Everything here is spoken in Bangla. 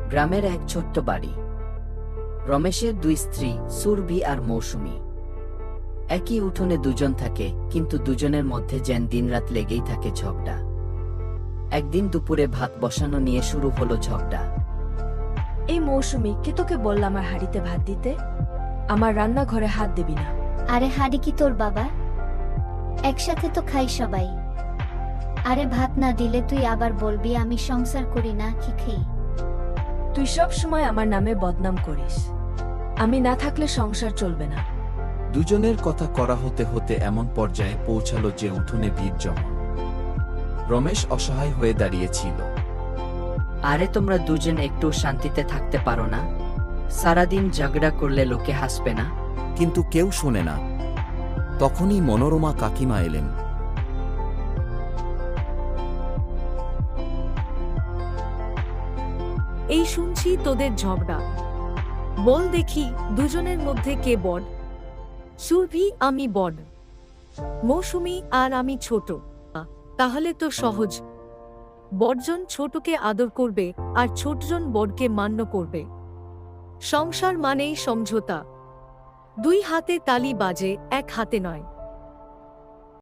গ্রামের এক ছোট্ট বাড়ি। রমেশের দুই স্ত্রী সুরভি আর মৌসুমী। একই উঠোনে দুজন থাকে, কিন্তু দুজনের মধ্যে যেন দিনরাত লেগেই থাকে ঝগড়া। একদিন দুপুরে ভাত বসানো নিয়ে শুরু হলো ঝগড়া। এই মৌসুমী, কে তোকে বলল আমার হাঁড়িতে ভাত দিতে? আমার রান্নাঘরে হাত দিবি না। আরে হাঁড়ি কি তোর বাবা? একসাথে তো খাই সবাই। আরে ভাত না দিলে তুই আবার বলবি আমি সংসার করি না, কি খাই? তুই সব সময় আমার নামে বদনাম করিস। আমি না থাকলে সংসার চলবে না। দুজনের কথা করা হতে হতে এমন পর্যায়ে পৌঁছালো যে উঠোনে ভিড় জমা। রমেশ অসহায় হয়ে দাঁড়িয়েছিল। আরে তোমরা দুজন একটু শান্তিতে থাকতে পারো না? সারাদিন ঝগড়া করলে লোকে হাসবে না? কিন্তু কেউ শোনে না। তখনই মনোরমা কাকিমা এলেন। এই শুনছি তোদের ঝগড়া। বল দেখি দুজনের মধ্যে কে বড়? সুরভি আমি বড়, মৌসুমী আর আমি ছোট। তাহলে তো সহজ, বড়জন ছোটকে আদর করবে আর ছোটজন বড়কে মান্য করবে। সংসার মানেই সমঝোতা। দুই হাতে তালি বাজে, এক হাতে নয়।